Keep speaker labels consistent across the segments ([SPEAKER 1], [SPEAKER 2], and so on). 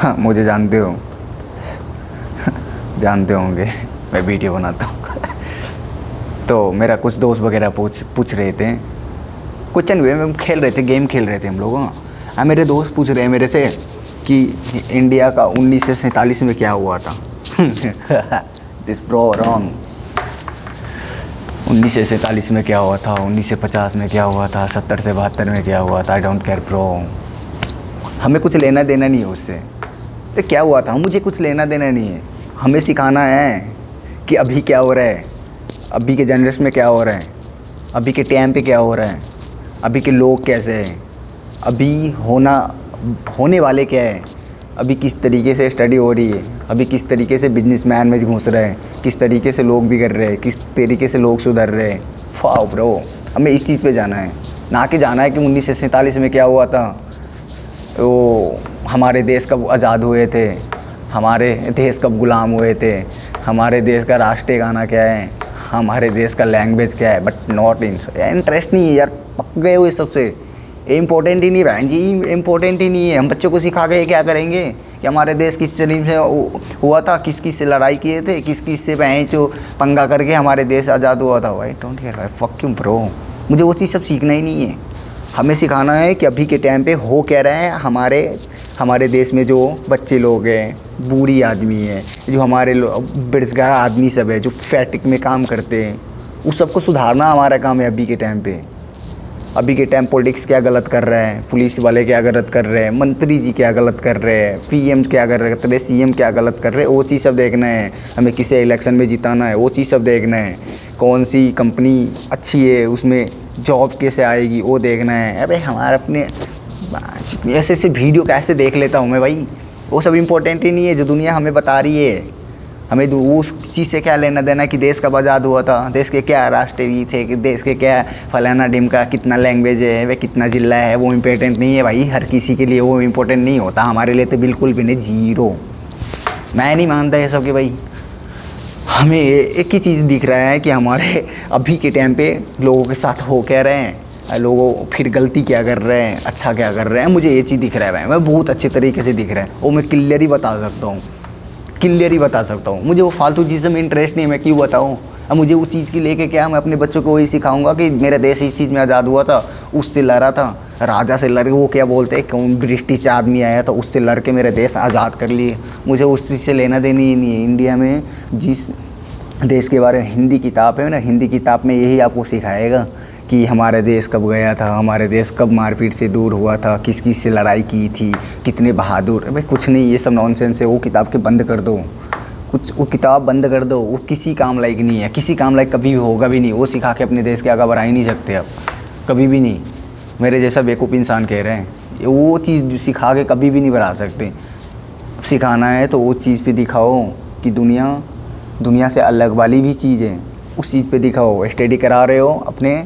[SPEAKER 1] हाँ, मुझे जानते हो, जानते होंगे, मैं वीडियो बनाता हूँ। तो मेरा कुछ दोस्त वगैरह पूछ रहे थे, कुछ नहीं, हम खेल रहे थे, गेम खेल रहे थे हम लोग। हाँ, मेरे दोस्त पूछ रहे हैं मेरे से कि इंडिया का 1947 में क्या हुआ था। This bro wrong. 1947 में क्या हुआ था, 1950 में क्या हुआ था, 70 से 72 में क्या हुआ था, आई डोंट केयर ब्रो। हमें कुछ लेना देना नहीं है उससे। तो क्या हुआ था, मुझे कुछ लेना देना नहीं है। हमें सिखाना है कि अभी क्या हो रहा है, अभी के जनरेशन में क्या हो रहा है, अभी के टाइम पे क्या हो रहा है, अभी के लोग कैसे हैं, अभी होने वाले क्या है, अभी किस तरीके से स्टडी हो रही है, अभी किस तरीके से बिजनेसमैन में घुस रहे हैं, किस तरीके से लोग बिगड़ रहे हैं, किस तरीके से लोग सुधर रहे हैं। वाओ ब्रो, हमें इस चीज़ पे जाना है, ना कि जाना है कि 1947 में क्या हुआ था, वो हमारे देश कब आज़ाद हुए थे, हमारे देश कब गुलाम हुए थे, हमारे देश का राष्ट्रीय गाना क्या है, हमारे देश का लैंग्वेज क्या है। बट नॉट इंटरेस्ट नहीं है यार, पक गए हुए सबसे। इम्पोर्टेंट ही नहीं बहन जी, इम्पोर्टेंट ही नहीं है। हम बच्चों को सिखा के क्या करेंगे कि हमारे देश किस तरीके से हुआ था, किस किस से लड़ाई किए थे, किस किस से बहन जो पंगा करके हमारे देश आज़ाद हुआ था। भाई डोंट केयर, फक क्यों ब्रो, मुझे वो चीज़ सब सीखना ही नहीं है। हमें सिखाना है कि अभी के टाइम पे हो क्या रहे हैं हमारे देश में, जो बच्चे लोग हैं, बूढ़ी आदमी है, जो हमारे बेरोजगार आदमी सब है, जो फैक्ट्री में काम करते हैं, उस सबको सुधारना हमारा काम है अभी के टाइम पे। अभी के टाइम पॉलिटिक्स क्या गलत कर रहे हैं, पुलिस वाले क्या गलत कर रहे हैं, मंत्री जी क्या गलत कर रहे हैं, पीएम क्या कर रहे हैं, सीएम क्या गलत कर रहे हैं, वो चीज़ सब देखना है। हमें किसे इलेक्शन में जिताना है, वो चीज़ सब देखना है। कौन सी कंपनी अच्छी है, उसमें जॉब कैसे आएगी, वो देखना है। अबे हमारे अपने ऐसे ऐसे वीडियो कैसे देख लेता हूँ मैं भाई, वो सब इम्पोर्टेंट ही नहीं है जो दुनिया हमें बता रही है। हमें उस चीज़ से क्या लेना देना कि देश कब आज़ाद हुआ था, देश के क्या राष्ट्रीय थे, कि देश के क्या फलाना डिम का कितना लैंग्वेज है, वह कितना ज़िला है, वो इम्पोर्टेंट नहीं है भाई। हर किसी के लिए वो इम्पोर्टेंट नहीं होता, हमारे लिए तो बिल्कुल भी नहीं, जीरो। मैं नहीं मानता ये सब कि भाई हमें एक ही चीज़ दिख रहा है कि हमारे अभी के टाइम पे लोगों के साथ हो क्या रहे हैं, लोगों फिर गलती क्या कर रहे हैं, अच्छा क्या कर रहे हैं। मुझे ये चीज़ दिख रहा है भाई, मैं बहुत अच्छे तरीके से दिख रहा है, वो मैं क्लियर ही बता सकता हूँ। मुझे वो फालतू चीज़ों में इंटरेस्ट नहीं है, मैं क्यों बताऊँ। अब मुझे उस चीज़ की लेके क्या, मैं अपने बच्चों को वही सिखाऊंगा कि मेरा देश इस चीज़ में आज़ाद हुआ था, उससे लड़ा था, राजा से लड़ के, वो क्या बोलते हैं, कौन ब्रिटिश आदमी आया था, उससे लड़ के मेरा देश आज़ाद कर लिए। मुझे उस चीज़ से लेना देना ही नहीं है। इंडिया में जिस देश के बारे में हिंदी किताब है ना, हिंदी किताब में यही आपको सिखाएगा कि हमारा देश कब गया था, हमारे देश कब मारपीट से दूर हुआ था, किस किस से लड़ाई की थी, कितने बहादुर। भाई कुछ नहीं, ये सब नॉनसेंस है। वो किताब के बंद कर दो, वो किताब बंद कर दो, वो किसी काम लायक नहीं है, किसी काम लायक कभी भी होगा भी नहीं। वो सिखा के अपने देश के आगे बढ़ा ही नहीं सकते आप, कभी भी नहीं। मेरे जैसा बेवकूफ़ इंसान कह रहे हैं, वो चीज़ सिखा के कभी भी नहीं बढ़ा सकते। सिखाना है तो वो चीज़ पे दिखाओ कि दुनिया से अलग वाली भी चीज़ है, उस चीज़ पे दिखाओ। स्टडी करा रहे हो अपने,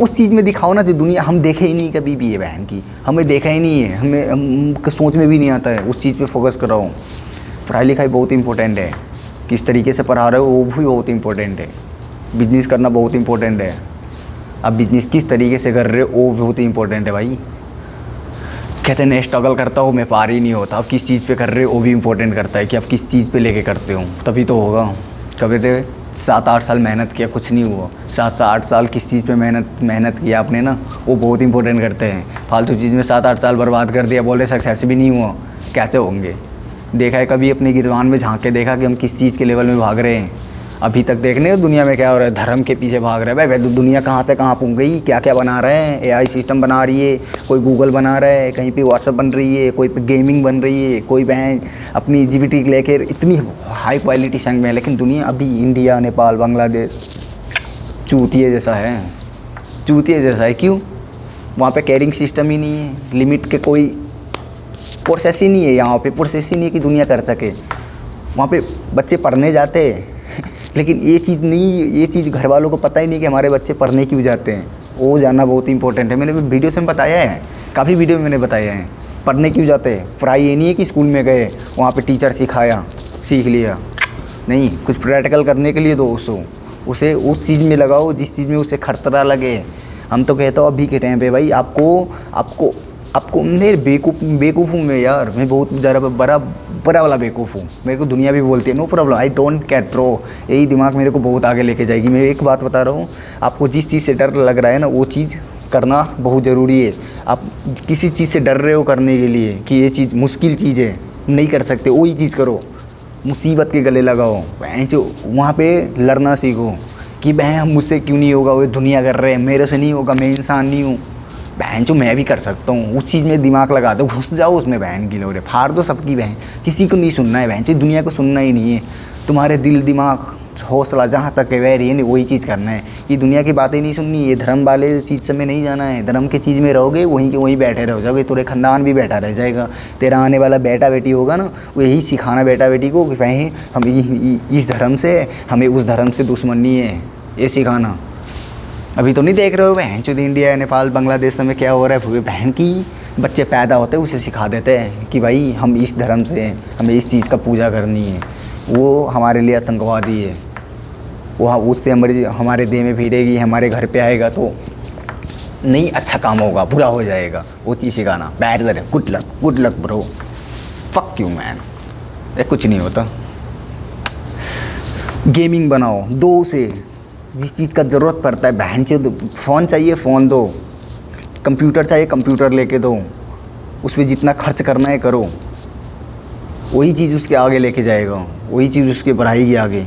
[SPEAKER 1] उस चीज़ में दिखाओ ना जो दुनिया हम देखे ही नहीं कभी भी है बहन की, हमें देखा ही नहीं है, हम सोच में भी नहीं आता है। उस चीज़ पे फोकस कराओ। पढ़ाई लिखाई बहुत इंपॉर्टेंट है, किस तरीके से पढ़ा रहे हो वो भी बहुत इंपॉर्टेंट है। बिजनेस करना बहुत इंपॉर्टेंट है, अब बिजनेस किस तरीके से कर रहे हो वो बहुत इंपॉर्टेंट है भाई। कहते हैं स्ट्रगल करता हो मैं पार ही नहीं होता, अब किस चीज़ पे कर रहे हो वो भी इंपॉर्टेंट करता है कि आप किस चीज़ पे लेके करते हो, तभी तो होगा। कभी तो 7-8 साल मेहनत किया, कुछ नहीं हुआ। 7-8 साल किस चीज़ पे मेहनत किया आपने ना, वो बहुत इंपॉर्टेंट करते हैं। फालतू चीज़ में 7-8 साल बर्बाद कर दिया, बोले सक्सेस भी नहीं हुआ, कैसे होंगे। देखा है कभी अपने गिरवान में झांक के देखा कि हम किस चीज़ के लेवल में भाग रहे हैं। अभी तक देखने दुनिया में क्या हो रहा है, धर्म के पीछे भाग रहा है। भाई दुनिया कहाँ से कहाँ पहुँच गई, क्या क्या बना रहे हैं। एआई सिस्टम बना रही है, कोई गूगल बना रहा है, कहीं पे व्हाट्सअप बन रही है, कोई पे गेमिंग बन रही है, कोई बहन अपनी जीबीटी लेकर इतनी हाई क्वालिटी संग में है। लेकिन दुनिया अभी इंडिया, नेपाल, बांग्लादेश चूतिए जैसा है, चूतिए जैसा है। क्यों? वहाँ पे कैरिंग सिस्टम ही नहीं है, लिमिट के कोई प्रोसेस ही नहीं है। यहाँ पे प्रोसेस ही नहीं है कि दुनिया कर सके। वहाँ पे बच्चे पढ़ने जाते हैं लेकिन ये चीज़ नहीं, ये चीज़ घर वालों को पता ही नहीं कि हमारे बच्चे पढ़ने क्यों जाते हैं। वो जानना बहुत इंपॉर्टेंट है। मैंने वीडियो से बताया है, काफ़ी वीडियो में मैंने बताया है पढ़ने क्यों जाते हैं। पढ़ाई ये नहीं है कि स्कूल में गए, वहाँ पे टीचर सिखाया, सीख लिया, नहीं, कुछ प्रैक्टिकल करने के लिए दोस्तों उसे उस चीज़ में लगाओ जिस चीज़ में उसे खतरा लगे। हम तो कहते हो अभी के टाइम पे भाई आपको आपको मेरे बेवकूफ़ हूँ मैं यार, मैं बहुत ज़रा बड़ा वाला बेवकूफ़ हूँ। मेरे को दुनिया भी बोलती है no problem, I don't care bro. यही दिमाग मेरे को बहुत आगे लेके जाएगी। मैं एक बात बता रहा हूँ, आपको जिस चीज़ से डर लग रहा है ना, वो चीज़ करना बहुत ज़रूरी है। आप किसी चीज़ से डर रहे हो करने के लिए कि ये चीज़ मुश्किल चीज़ है, नहीं कर सकते, वही चीज़ करो। मुसीबत के गले लगाओ, बहन जो वहाँ पे लड़ना सीखो कि बहन हम मुझसे क्यों नहीं होगा, वो दुनिया कर रहे हैं, मेरे से नहीं होगा, मैं इंसान नहीं हूँ, बहन जो मैं भी कर सकता हूँ। उस चीज़ में दिमाग लगा दो, घुस जाओ उसमें, बहन की लोरे फाड़ दो सबकी बहन। किसी को नहीं सुनना है बहन, जो दुनिया को सुनना ही नहीं है। तुम्हारे दिल दिमाग हौसला जहाँ तक है वह रही है, वही चीज़ करना है। ये दुनिया की बातें नहीं सुननी, ये धर्म वाले चीज़ से में नहीं जाना है। धर्म की चीज़ में रहोगे वहीं के वहीं बैठे रह जाओगे, तेरे खानदान भी बैठा रह जाएगा। तेरा आने वाला बेटा बेटी होगा ना, वो यही सिखाना बेटा बेटी को कि भाई हम इस धर्म से, हमें उस धर्म से दुश्मनी है, ये सिखाना। अभी तो नहीं देख रहे हो बहन चुद इंडिया नेपाल बांग्लादेश में क्या हो रहा है, बहन की बच्चे पैदा होते हैं उसे सिखा देते हैं कि भाई हम इस धर्म से हैं, हमें इस चीज़ का पूजा करनी है। वो हमारे लिए आतंकवादी है, वो उससे हमारे देह में भिड़ेगी, हमारे घर पे आएगा तो नहीं अच्छा काम होगा, बुरा हो जाएगा। वो चीज़ सिखाना। बैटर है, good luck bro, fuck you man, ये कुछ नहीं होता। गेमिंग बनाओ, दो से जिस चीज़ का ज़रूरत पड़ता है, बहन से फ़ोन चाहिए फ़ोन दो, कंप्यूटर चाहिए कंप्यूटर लेके दो, उस पर जितना खर्च करना है करो। वही चीज़ उसके आगे लेके जाएगा, वही चीज़ उसके बढ़ाएगी आगे।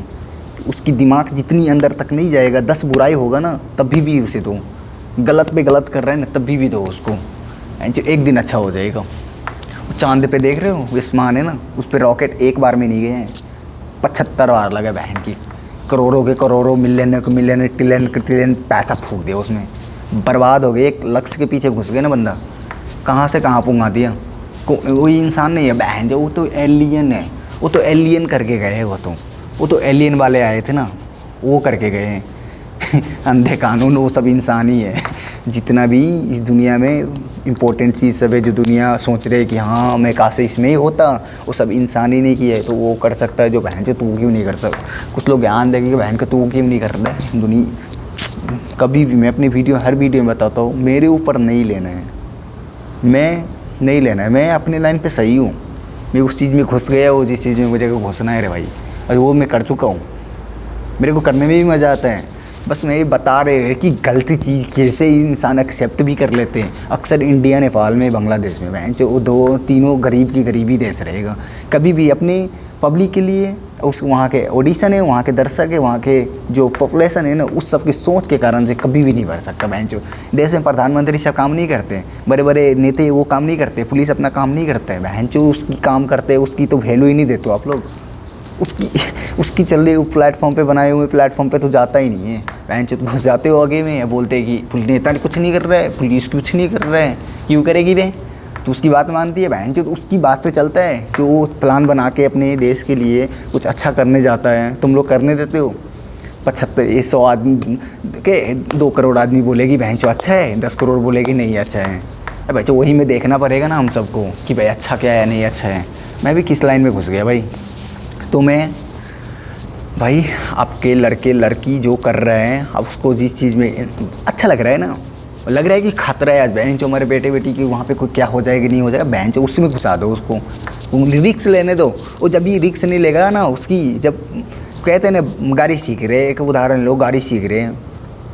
[SPEAKER 1] उसकी दिमाग जितनी अंदर तक नहीं जाएगा, 10 बुराई होगा ना तभी भी उसे दो, गलत पे गलत कर रहा है ना तभी भी दो उसको, जो एक दिन अच्छा हो जाएगा। चांद पे देख रहे हो, आसमान है ना, उस पर रॉकेट एक बार में नहीं गए हैं, 75 बार लगा बहन की। करोड़ों के करोड़ों, मिलियन ट्रिलियन पैसा फूक दिया उसमें, बर्बाद हो गए। एक लक्ष्य के पीछे घुस गए ना बंदा, कहाँ से कहाँ पुंगा दिया। वही इंसान नहीं है बहन, जो वो तो एलियन है, वो तो एलियन करके गए हैं। वो तो एलियन वाले आए थे ना, वो करके गए हैं। अंधे कानून, वो सब इंसान ही है। जितना भी इस दुनिया में इम्पोर्टेंट चीज़ सब है, जो दुनिया सोच रहे कि हाँ मैं काश इसमें ही होता, वो सब इंसान ही नहीं किया है, तो वो कर सकता है जो बहन से तू क्यों नहीं कर सकता। कुछ लोग ज्ञान देंगे कि बहन का तू क्यों नहीं कर रहा है। दुनिया कभी भी, मैं अपनी हर वीडियो में बताता हूँ, मेरे ऊपर नहीं लेना है, मैं नहीं लेना है, मैं अपने लाइन पे सही हूँ। मैं उस चीज़ में घुस गया हूँ जिस चीज़ में मुझे घुसना है रे भाई, और वो मैं कर चुका हूँ। मेरे को करने में भी मज़ा आता है। बस मैं ये बता रहे हैं कि गलती चीज़ कैसे इंसान एक्सेप्ट भी कर लेते हैं। अक्सर इंडिया, नेपाल में, बांग्लादेश में बहन वो दो तीनों गरीब की गरीबी देश रहेगा। कभी भी अपनी पब्लिक के लिए, उस वहाँ के ऑडिशन है, वहाँ के दर्शक है, वहाँ के जो पॉपुलेशन है ना, उस सब की सोच के कारण से कभी भी नहीं बढ़ सकता। बहन जो देश में प्रधानमंत्री सब काम नहीं करते, बड़े बड़े नेता वो काम नहीं करते, पुलिस अपना काम नहीं करता है, बहन जो उसकी काम करते हैं उसकी तो वैल्यू ही नहीं देते आप लोग। उसकी चल रही प्लेटफॉर्म पे, बनाए हुए प्लेटफॉर्म पे तो जाता ही नहीं है। बहन चो घुस जाते हो आगे में, बोलते हैं कि नेता कुछ नहीं कर रहा है, पुलिस कुछ नहीं कर रहा है, क्यों करेगी बहन। तो उसकी बात मानती है बहन चो, तो उसकी बात पे चलता है। जो प्लान बना के अपने देश के लिए कुछ अच्छा करने जाता है, तुम लोग करने देते हो। 100 आदमी के 2 करोड़ आदमी बोलेगी बहन चो अच्छा है, 10 करोड़ बोलेगी नहीं अच्छा है। अब भाई वही में देखना पड़ेगा ना हम सबको कि भाई अच्छा क्या है नहीं अच्छा है। मैं भी किस लाइन में घुस गया भाई। तो मैं भाई आपके लड़के लड़की जो कर रहे हैं, अब उसको जिस चीज़ में अच्छा लग रहा है ना, लग रहा है कि खतरा है आज बहन जो हमारे बेटे बेटी की वहाँ पे कोई क्या हो जाएगा नहीं हो जाएगा, बहन जो उसमें घुसा दो उसको, रिक्स लेने दो। वो जब ये रिक्स नहीं लेगा ना, उसकी जब कहते हैं ना गाड़ी सीख रहे, एक उदाहरण लो, गाड़ी सीख रहे हैं,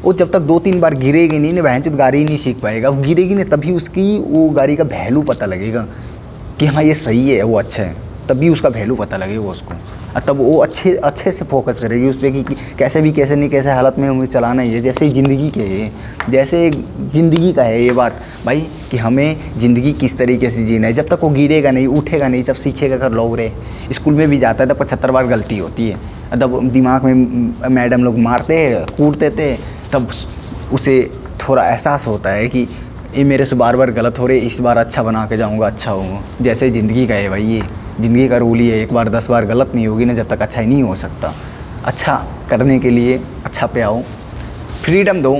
[SPEAKER 1] वो जब तक 2-3 बार गिरेगी नहीं ना बहन जो गाड़ी ही नहीं सीख पाएगा। वो गिरेगी नहीं तभी उसकी वो गाड़ी का वैल्यू पता लगेगा कि हाँ ये सही है, वो अच्छा है, तभी उसका वैल्यू पता लगेगा उसको। और तब वो अच्छे से फोकस करेगी उस पर कि कैसे भी कैसे नहीं कैसे हालत में हमें चलाना ही है। जैसे ज़िंदगी के है, जैसे ज़िंदगी का है ये बात भाई कि हमें ज़िंदगी किस तरीके से जीना है। जब तक वो गिरेगा नहीं, उठेगा नहीं, जब सीखेगा कर लोग रहे। स्कूल में भी जाता है तो 75 बार गलती होती है, तब दिमाग में मैडम लोग मारते कूटते थे, तब उसे थोड़ा एहसास होता है कि ये मेरे से बार बार गलत हो रहे, इस बार अच्छा बना के जाऊँगा, अच्छा होगा। जैसे ज़िंदगी का है भाई, ये ज़िंदगी का रूल ही है, एक बार 10 बार गलत नहीं होगी ना जब तक अच्छा ही नहीं हो सकता। अच्छा करने के लिए अच्छा पे आओ, फ्रीडम दो।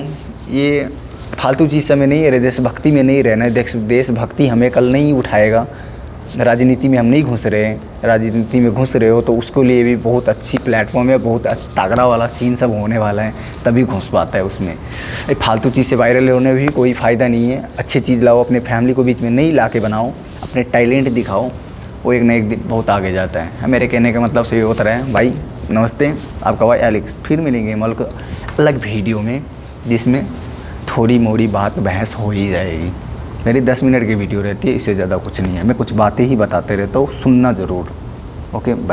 [SPEAKER 1] ये फालतू चीज़ में नहीं रहे, देशभक्ति में नहीं रहना है। देशभक्ति हमें कल नहीं उठाएगा, राजनीति में हम नहीं घुस रहे हैं, राजनीति में घुस रहे हो तो उसके लिए भी बहुत अच्छी प्लेटफॉर्म है, बहुत तगड़ा वाला सीन सब होने वाला है, तभी घुस पाता है उसमें। फालतू चीज़ से वायरल होने भी कोई फ़ायदा नहीं है। अच्छी चीज़ लाओ, अपने फैमिली को बीच में नहीं ला के बनाओ, अपने टैलेंट दिखाओ, वो एक ना एक दिन बहुत आगे जाता है। मेरे कहने का मतलब से ये होता है। भाई नमस्ते, आपका भाई एलेक्स, फिर मिलेंगे मल्क अलग वीडियो में जिसमें थोड़ी मोड़ी बात बहस हो ही जाएगी। मेरी 10 मिनट की वीडियो रहती है, इससे ज़्यादा कुछ नहीं है। मैं कुछ बातें ही बताते रहता हूँ, सुनना ज़रूर। Okay bye.